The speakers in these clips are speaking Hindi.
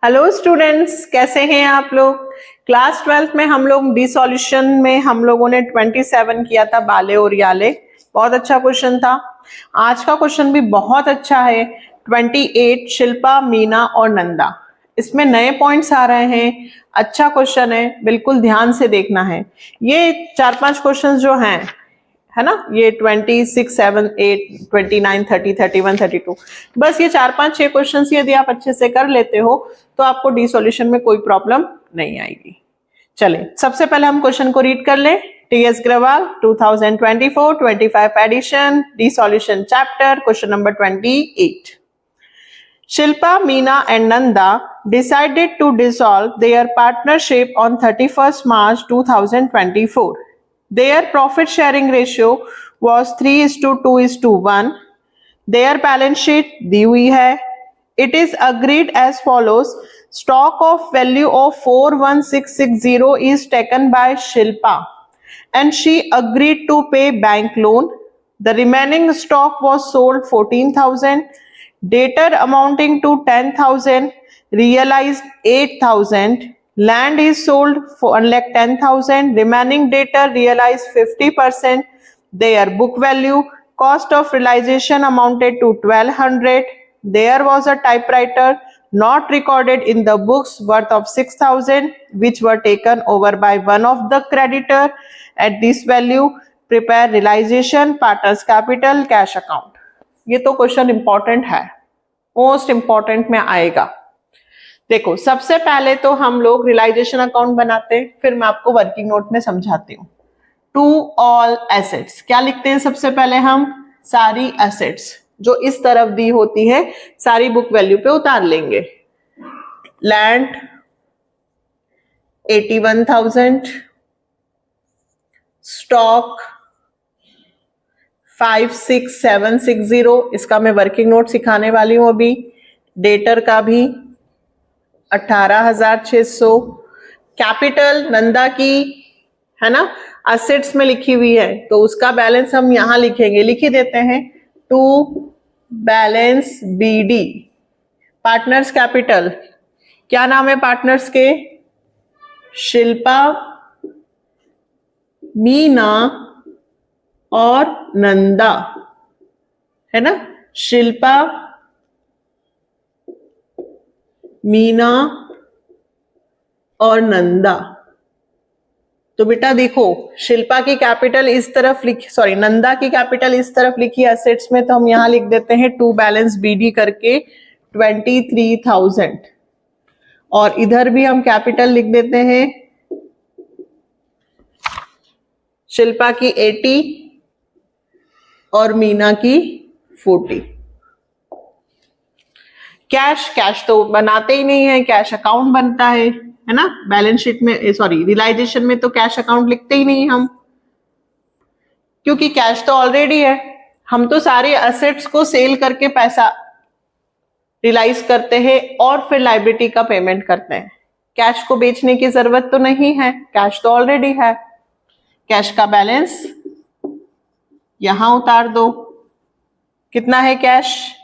हेलो स्टूडेंट्स, कैसे हैं आप लोग। क्लास 12th में हम लोग डी सॉल्यूशन में हम लोगों ने 27 किया था, बाले और याले। बहुत अच्छा क्वेश्चन था। आज का क्वेश्चन भी बहुत अच्छा है। 28 शिल्पा, मीना और नंदा। इसमें नए पॉइंट्स आ रहे हैं। अच्छा क्वेश्चन है, बिल्कुल ध्यान से देखना है। ये 4-5 क्वेश्चन जो हैं, है ना, ये 26, 7, 8, 29, 30, 31, 32, बस ये 4-5-6 क्वेश्चन यदि आप अच्छे से कर लेते हो तो आपको डी सॉल्यूशन में कोई प्रॉब्लम नहीं आएगी। चले, सबसे पहले हम क्वेश्चन को रीड कर लें। T S. Grewal 2024-25 edition, the solution chapter, question number 28। Shilpa, Meena and Nanda decided to dissolve their partnership on 31st March 2024. Their profit sharing ratio was 3:2:1. Their balance sheet दी हुई है। It is agreed as follows. Stock of value of 41660 is taken by Shilpa and she agreed to pay bank loan. The remaining stock was sold 14,000. Debtor amounting to 10,000, realized 8,000. Land is sold for 1,10,000. Remaining debtor realized 50%. Their book value, cost of realization amounted to 1,200. There was a typewriter not recorded in the books worth of 6,000, which were taken over by one of the creditor at this value. Prepare realization, partners capital, cash account. ये तो क्वेश्चन इंपॉर्टेंट है, मोस्ट इंपॉर्टेंट में आएगा। देखो, सबसे पहले तो हम लोग रियलाइजेशन अकाउंट बनाते हैं, फिर मैं आपको वर्किंग नोट में समझाती हूँ। टू ऑल एसेट्स क्या लिखते हैं? सबसे पहले हम सारी एसेट्स जो इस तरफ दी होती है सारी बुक वैल्यू पे उतार लेंगे। लैंड 81,000, स्टॉक 56,760, इसका मैं वर्किंग नोट सिखाने वाली हूं अभी। डेटर का भी 18,600। कैपिटल नंदा की, है ना, असेट्स में लिखी हुई है, तो उसका बैलेंस हम यहां लिखेंगे, लिख ही देते हैं। To balance BD. Partners capital, क्या नाम है पार्टनर्स के? शिल्पा, मीना और नंदा, है ना। शिल्पा, मीना और नंदा। तो बेटा देखो, शिल्पा की कैपिटल इस तरफ लिखी, सॉरी, नंदा की कैपिटल इस तरफ लिखी एसेट्स में, तो हम यहां लिख देते हैं टू बैलेंस बीडी करके 23,000। और इधर भी हम कैपिटल लिख देते हैं, शिल्पा की 80 और मीना की 40। कैश तो बनाते ही नहीं है, कैश अकाउंट बनता है ना। बैलेंस शीट में, सॉरी, रियलाइजेशन में तो कैश अकाउंट लिखते ही नहीं हम, क्योंकि कैश तो ऑलरेडी है। हम तो सारे एसेट्स को सेल करके पैसा रियलाइज करते हैं और फिर लायबिलिटी का पेमेंट करते हैं। कैश को बेचने की जरूरत तो नहीं है, कैश तो ऑलरेडी है। कैश का बैलेंस यहां उतार दो। कितना है कैश?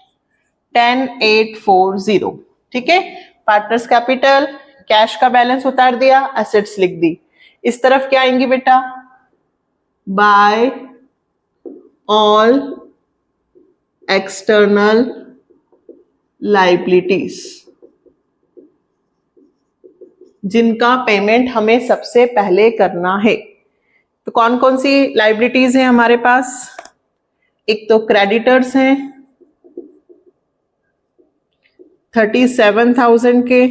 10,840। ठीक है। पार्टनर्स कैपिटल, कैश का बैलेंस उतार दिया, एसेट्स लिख दी। इस तरफ क्या आएंगी बेटा? बाय ऑल एक्सटर्नल लायबिलिटीज, जिनका पेमेंट हमें सबसे पहले करना है। तो कौन कौन सी लायबिलिटीज हैं हमारे पास? एक तो क्रेडिटर्स हैं 37,000 के।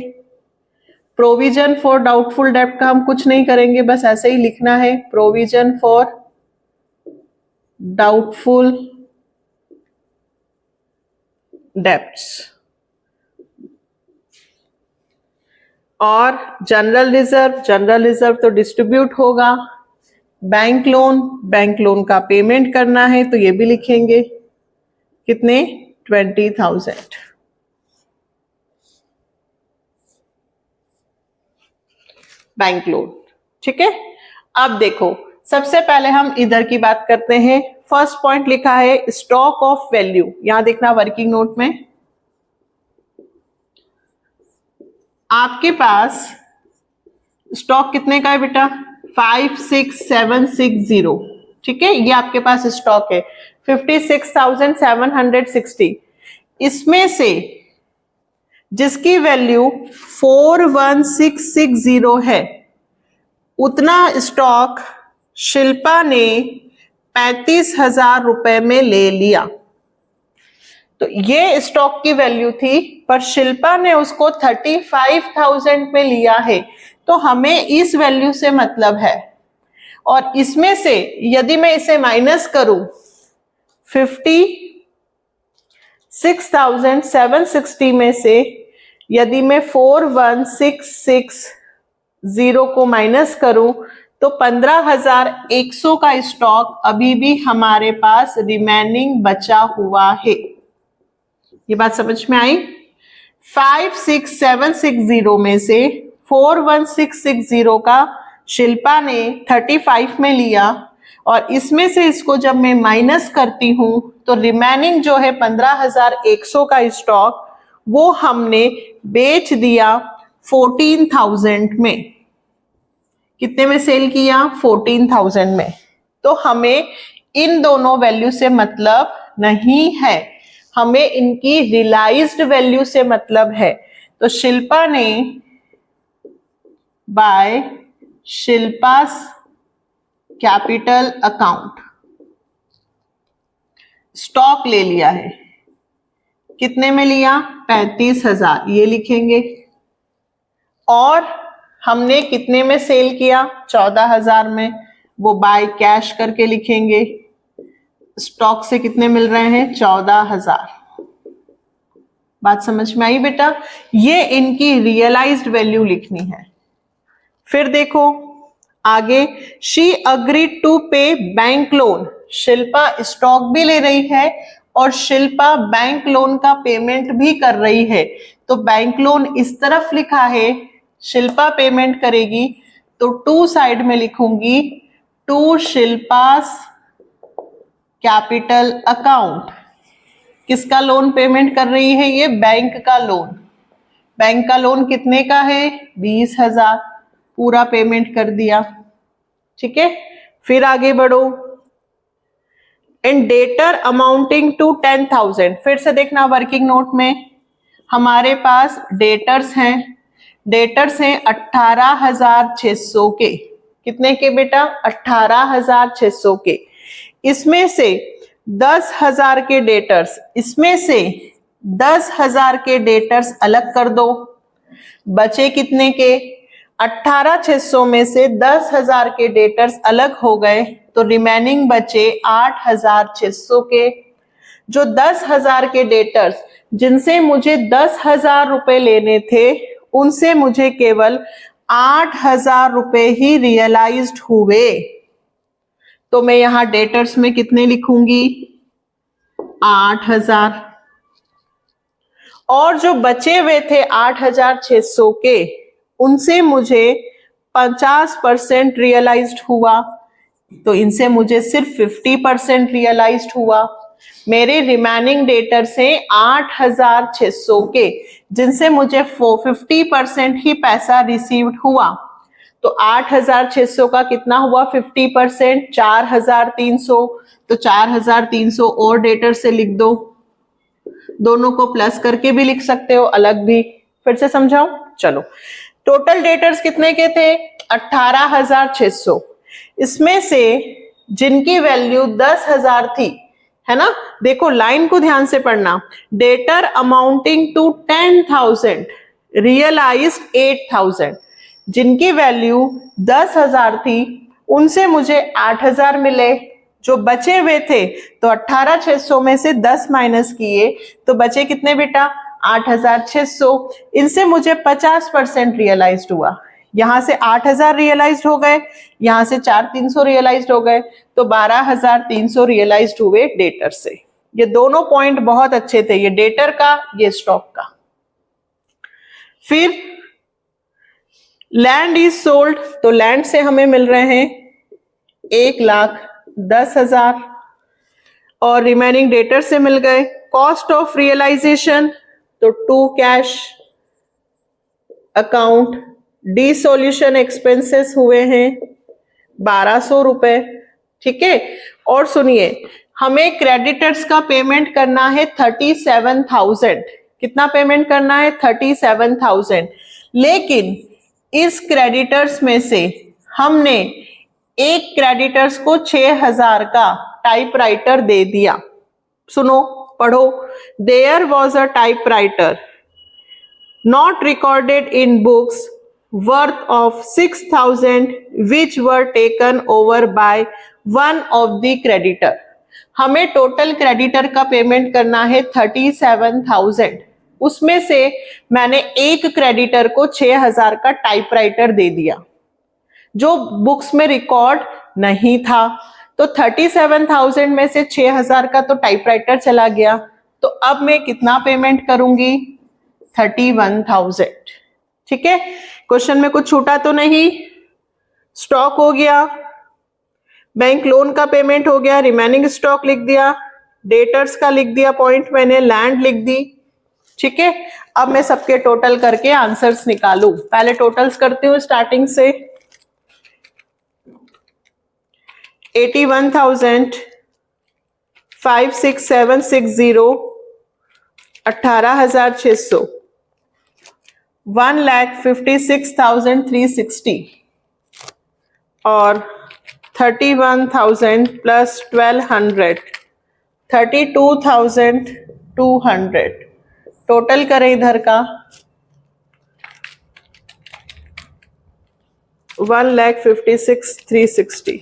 प्रोविजन फॉर डाउटफुल डेब्ट का हम कुछ नहीं करेंगे, बस ऐसे ही लिखना है, प्रोविजन फॉर डाउटफुल डेब्ट्स। और जनरल रिजर्व तो डिस्ट्रीब्यूट होगा। बैंक लोन का पेमेंट करना है, तो ये भी लिखेंगे। कितने? 20,000। Bank loan. ठीक है। अब देखो, सबसे पहले हम इधर की बात करते हैं। फर्स्ट पॉइंट लिखा है स्टॉक ऑफ वैल्यू, यहां देखना वर्किंग नोट में। आपके पास स्टॉक कितने का है बेटा? 56760, ठीक है, ये आपके पास स्टॉक है 56,760। इसमें से जिसकी वैल्यू 41660 है, उतना स्टॉक शिल्पा ने 35,000 रुपए में ले लिया। तो ये स्टॉक की वैल्यू थी, पर शिल्पा ने उसको 35,000 में लिया है, तो हमें इस वैल्यू से मतलब है। और इसमें से यदि मैं इसे माइनस करूं 56,760 में से यदि मैं 41660 को माइनस करूं तो 15,100 का स्टॉक अभी भी हमारे पास रिमेनिंग बचा हुआ है। ये बात समझ में आई? 56760 में से 41660 का शिल्पा ने 35 में लिया, और इसमें से इसको जब मैं माइनस करती हूं तो रिमेनिंग जो है 15,100 का स्टॉक, वो हमने बेच दिया 14,000 में। कितने में सेल किया? 14,000 में। तो हमें इन दोनों वैल्यू से मतलब नहीं है, हमें इनकी रियलाइज्ड वैल्यू से मतलब है। तो शिल्पा ने by Shilpa's capital account stock ले लिया है। कितने में लिया? 35,000, ये लिखेंगे। और हमने कितने में सेल किया? 14,000 में, वो बाय कैश करके लिखेंगे। स्टॉक से कितने मिल रहे हैं? 14,000। बात समझ में आई बेटा? ये इनकी रियलाइज्ड वैल्यू लिखनी है। फिर देखो आगे, शी अग्रीड टू पे बैंक लोन। शिल्पा स्टॉक भी ले रही है और शिल्पा बैंक लोन का पेमेंट भी कर रही है। तो बैंक लोन इस तरफ लिखा है, शिल्पा पेमेंट करेगी, तो टू साइड में लिखूंगी टू शिल्पास कैपिटल अकाउंट। किसका लोन पेमेंट कर रही है? ये बैंक का लोन। बैंक का लोन कितने का है? 20,000, पूरा पेमेंट कर दिया। ठीक है, फिर आगे बढ़ो। एंड डेटर अमाउंटिंग टू 10,000, फिर से देखना वर्किंग नोट में हमारे पास डेटर्स हैं। डेटर्स हैं 18,600 के। कितने के बेटा? 18,600 के। इसमें से 10,000 के डेटर्स, इसमें से 10,000 के डेटर्स अलग कर दो। बचे कितने के? 18,600 में से 10,000 के डेटर्स अलग हो गए, तो रिमेनिंग बचे 8,600 के। जो 10,000 के डेटर्स जिनसे मुझे 10,000 रुपए लेने थे, उनसे मुझे केवल 8,000 रुपए ही रियलाइज्ड हुए। तो मैं यहां डेटर्स में कितने लिखूंगी? 8,000। और जो बचे हुए थे 8,600 के, उनसे मुझे 50% रियलाइज्ड हुआ, तो इनसे मुझे सिर्फ 50% रियलाइज्ड हुआ। मेरे रिमेनिंग डेटर्स हैं 8,600 के, जिनसे मुझे 50% ही पैसा रिसीव्ड हुआ। तो 8,600 का कितना हुआ? 50%, 4,300। तो 4,300 और डेटर से लिख दो। दोनों को प्लस करके भी लिख सकते हो, अलग भी। फिर से समझाओ, चलो। टोटल डेटर्स कितने के थे? 18,600। इसमें से जिनकी वैल्यू 10,000 थी, है ना, देखो लाइन को ध्यान से पढ़ना। Debtor amounting to 10,000 realised 8,000। जिनकी वैल्यू 10,000 थी, उनसे मुझे 8,000 मिले। जो बचे हुए थे, तो 18,600 में से 10 माइनस किए, तो बचे कितने बेटा? 8,600। इनसे मुझे 50% रियलाइज्ड हुआ। यहां से 8,000 रियलाइज्ड हो गए, यहां से 4,300 रियलाइज्ड हो गए, तो 12,300 रियलाइज्ड हुए डेटर से। ये दोनों पॉइंट बहुत अच्छे थे, ये डेटर का, ये स्टॉक का। फिर लैंड इज सोल्ड, तो लैंड से हमें मिल रहे हैं 1,10,000 और रिमेनिंग डेटर से मिल गए। कॉस्ट ऑफ रियलाइजेशन, तो 2 कैश। अकाउंट डिसोल्यूशन एक्सपेंसेस हुए हैं 1200 रुपए, ठीक है। और सुनिए, हमें क्रेडिटर्स का पेमेंट करना है 37,000। कितना पेमेंट करना है? 37,000। लेकिन इस क्रेडिटर्स में से हमने एक क्रेडिटर्स को 6,000 का टाइपराइटर दे दिया। सुनो, पढ़ो। There was a typewriter not recorded in books worth of 6,000 which were taken over by one of the creditor। हमें टोटल क्रेडिटर का पेमेंट करना है 37,000। उसमें से मैंने एक क्रेडिटर को 6,000 का टाइपराइटर दे दिया जो बुक्स में रिकॉर्ड नहीं था। तो 37,000 में से 6,000 का तो टाइपराइटर चला गया। तो अब मैं कितना पेमेंट करूंगी? 31,000। ठीक है, क्वेश्चन में कुछ छूटा तो नहीं? स्टॉक हो गया, बैंक लोन का पेमेंट हो गया, रिमेनिंग स्टॉक लिख दिया, डेटर्स का लिख दिया पॉइंट मैंने, लैंड लिख दी। ठीक है, अब मैं सबके टोटल करके आंसर्स निकालू। पहले टोटल्स करती हूँ स्टार्टिंग से। 81,000, 56760, 18,600, 1,56,360 और 31,000 प्लस 1,200, 32,200। टोटल करें इधर का 1,56,360।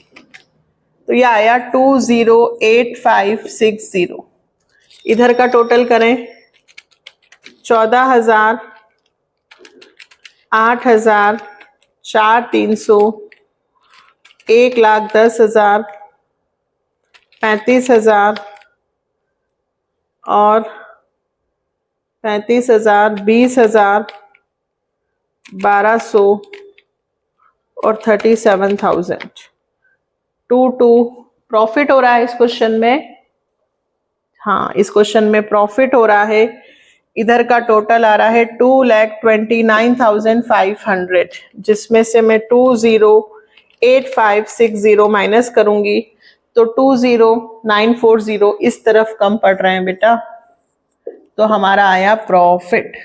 तो ये आया 208560। इधर का टोटल करें 14,000, 8,000, 4,300, 1,10,000, 35,000 और 35,000, 20,000, 1,200 और 37,000। 2 प्रॉफिट हो रहा है इस क्वेश्चन में। हाँ, इस क्वेश्चन में प्रॉफिट हो रहा है। इधर का टोटल आ रहा है 2,29,500, जिसमें से मैं 208560 माइनस करूंगी तो 20,940 इस तरफ कम पड़ रहे हैं बेटा। तो हमारा आया profit.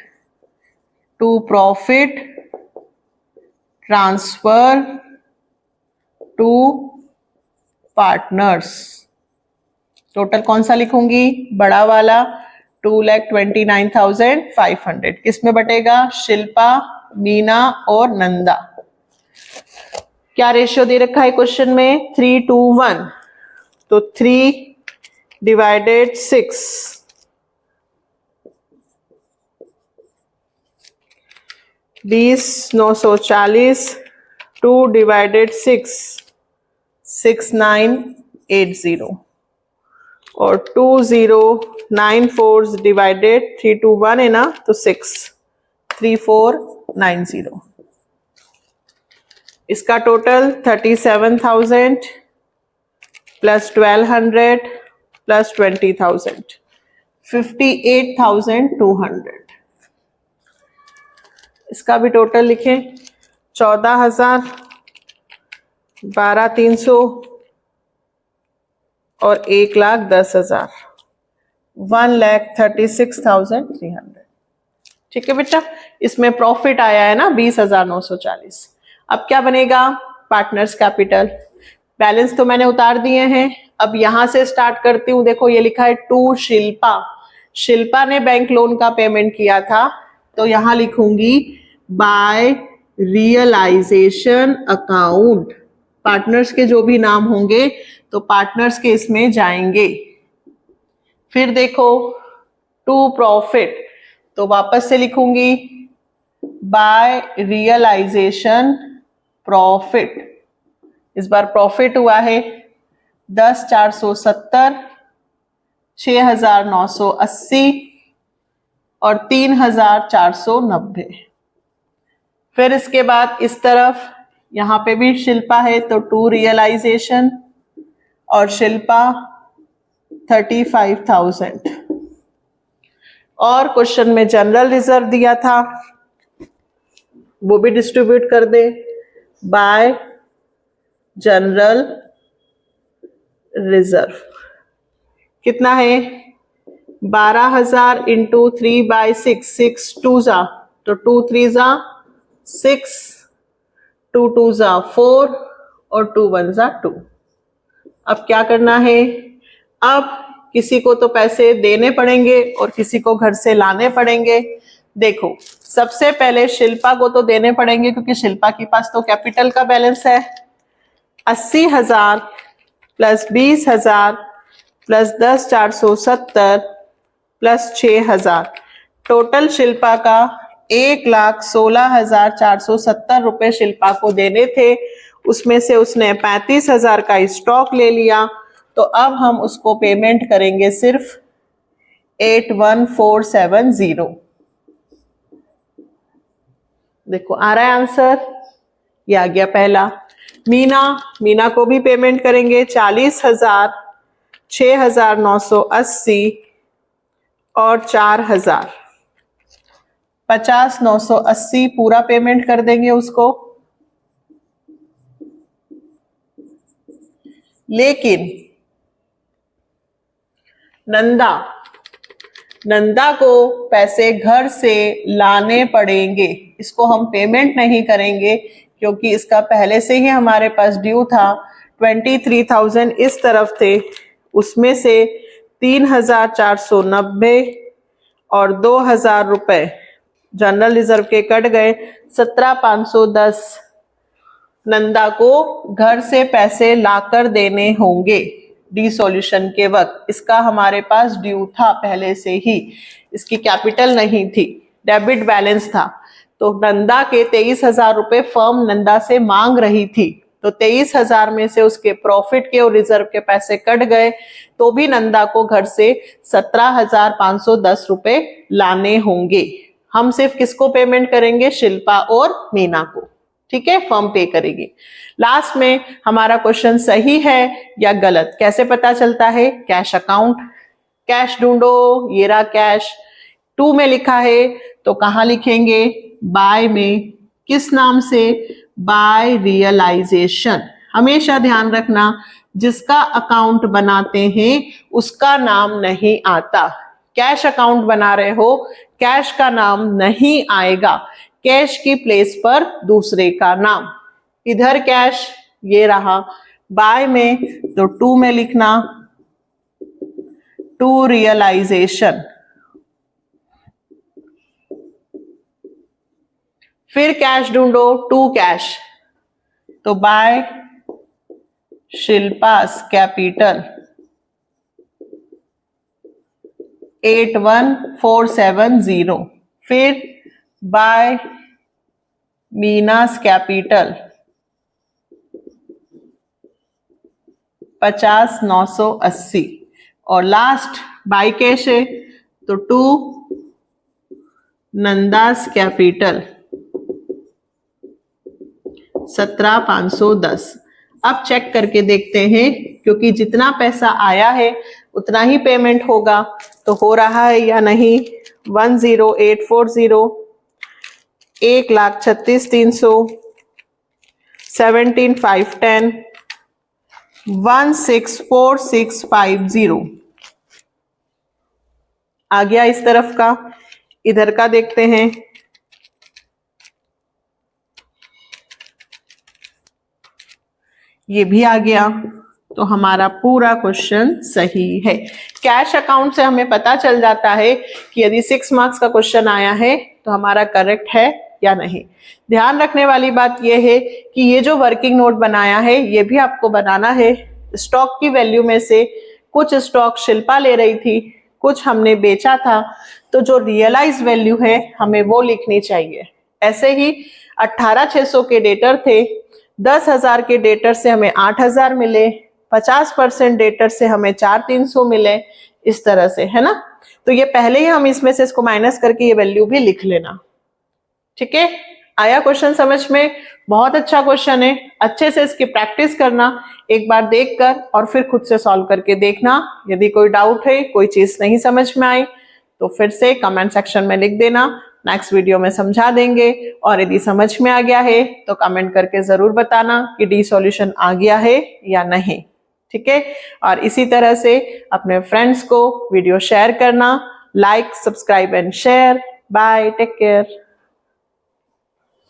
To profit transfer to partners. Total कौन सा लिखूंगी? बड़ा वाला 2,29,500। किसमें बटेगा? शिल्पा, मीना और नंदा। क्या रेशियो दे रखा है क्वेश्चन में? 3:1। तो 3/6। 20,940, 2/6, 6,980 और 20,940 डिवाइडेड 3:1 है ना, तो 6, 3,490। इसका टोटल 37,000 प्लस 1,200 प्लस 20,000, 58,200। इसका भी टोटल लिखें। 14,000, 12,300 और 1,10,000, 1,36,300। ठीक है बेटा, इसमें प्रॉफिट आया है ना 20,940। अब क्या बनेगा? Partners capital. बैलेंस तो मैंने उतार दिए हैं। अब यहां से स्टार्ट करती हूँ। देखो ये लिखा है टू शिल्पा। शिल्पा ने बैंक लोन का पेमेंट किया था, तो यहां लिखूंगी बाय रियलाइजेशन अकाउंट। पार्टनर्स के जो भी नाम होंगे तो पार्टनर्स के इसमें जाएंगे। फिर देखो टू प्रॉफिट, तो वापस से लिखूंगी बाय रियलाइजेशन प्रॉफिट। इस बार प्रॉफिट हुआ है 10,470, 6,980 और 3,490। फिर इसके बाद इस तरफ यहां पे भी शिल्पा है, तो टू रियलाइजेशन और शिल्पा 35,000। और क्वेश्चन में जनरल रिजर्व दिया था वो भी डिस्ट्रीब्यूट कर दे बाय जनरल रिजर्व। कितना है 12,000 इंटू 3/6, 6 2 जा तो 2 3 जा 6, 2 2 जा 4 और 2 1 जा 2। अब क्या करना है, अब किसी को तो पैसे देने पड़ेंगे और किसी को घर से लाने पड़ेंगे। देखो सबसे पहले शिल्पा को तो देने पड़ेंगे क्योंकि शिल्पा के पास तो कैपिटल का बैलेंस है। 80,000 plus 20,000 plus 10,470 plus 6,000, total Shilpa का 1,16,470 रुपए शिल्पा को देने थे। उसमें से उसने 35,000 का स्टॉक ले लिया, तो अब हम उसको पेमेंट करेंगे सिर्फ 81,470। देखो आ रहा है आंसर, ये आ गया पहला। मीना को भी पेमेंट करेंगे 40,000, 6,980 और 4,000, 50,980 पूरा पेमेंट कर देंगे उसको। लेकिन नंदा को पैसे घर से लाने पड़ेंगे, इसको हम पेमेंट नहीं करेंगे क्योंकि इसका पहले से ही हमारे पास ड्यू था। 23,000 इस तरफ थे, उसमें से 3,490 और 2,000 रुपए जनरल रिजर्व के कट गए, 17,510 नंदा को घर से पैसे लाकर देने होंगे डिसॉल्यूशन के वक्त। इसका हमारे पास ड्यू था पहले से ही, इसकी कैपिटल नहीं थी, डेबिट बैलेंस था। तो नंदा के 23,000 रुपए फर्म नंदा से मांग रही थी, तो 23,000 में से उसके प्रॉफिट के और रिजर्व के पैसे कट गए, तो भी नंदा को घर से 17,510 रुपए लाने होंगे। हम सिर्फ किसको पेमेंट करेंगे, शिल्पा और मीना को, ठीक है, फर्म पे करेगी। लास्ट में हमारा क्वेश्चन सही है या गलत कैसे पता चलता है, कैश अकाउंट, कैश ढूंढो, ये रहा कैश। 2 में लिखा है तो कहां लिखेंगे, बाय में, किस नाम से, बाय रियलाइजेशन। हमेशा ध्यान रखना जिसका अकाउंट बनाते हैं उसका नाम नहीं आता। कैश अकाउंट बना रहे हो, कैश का नाम नहीं आएगा, कैश की प्लेस पर दूसरे का नाम। इधर कैश, ये रहा, बाय में तो 2 में लिखना, टू रियलाइजेशन। फिर कैश ढूंढो, 2 कैश, तो बाय शिल्पास कैपिटल 81,470। फिर बाय मीनास कैपिटल 50,980 और लास्ट बाय कैश है तो 2 नंदास कैपिटल 17,510। अब चेक करके देखते हैं, क्योंकि जितना पैसा आया है उतना ही पेमेंट होगा, तो हो रहा है या नहीं। 10,840, 1,36,300, 17,510, 16,4650 आ गया इस तरफ का। इधर का देखते हैं, ये भी आ गया, तो हमारा पूरा क्वेश्चन सही है। कैश अकाउंट से हमें पता चल जाता है कि यदि 6 मार्क्स का क्वेश्चन आया है तो हमारा करेक्ट है या नहीं। ध्यान रखने वाली बात यह है कि ये जो वर्किंग नोट बनाया है ये भी आपको बनाना है। स्टॉक की वैल्यू में से कुछ स्टॉक शिल्पा ले रही थी, कुछ हमने बेचा था, तो जो रियलाइज वैल्यू है हमें वो लिखनी चाहिए। ऐसे ही 18,600 के डेटर थे, 10,000 के डेटर से हमें 8,000 मिले, 50% डेटर से हमें 4,300 मिले, इस तरह से, है ना। तो ये पहले ही हम इसमें से इसको माइनस करके ये वैल्यू भी लिख लेना, ठीक है। आया क्वेश्चन समझ में? बहुत अच्छा क्वेश्चन है, अच्छे से इसकी प्रैक्टिस करना, एक बार देखकर और फिर खुद से सॉल्व करके देखना। यदि कोई डाउट है, कोई चीज नहीं समझ में आई तो फिर से कमेंट सेक्शन में लिख देना, नेक्स्ट वीडियो में समझा देंगे। और यदि समझ में आ गया है तो कमेंट करके जरूर बताना कि डी सॉल्यूशन आ गया है या नहीं। ठीक है, और इसी तरह से अपने फ्रेंड्स को वीडियो शेयर करना, like, subscribe and share. Bye, take care.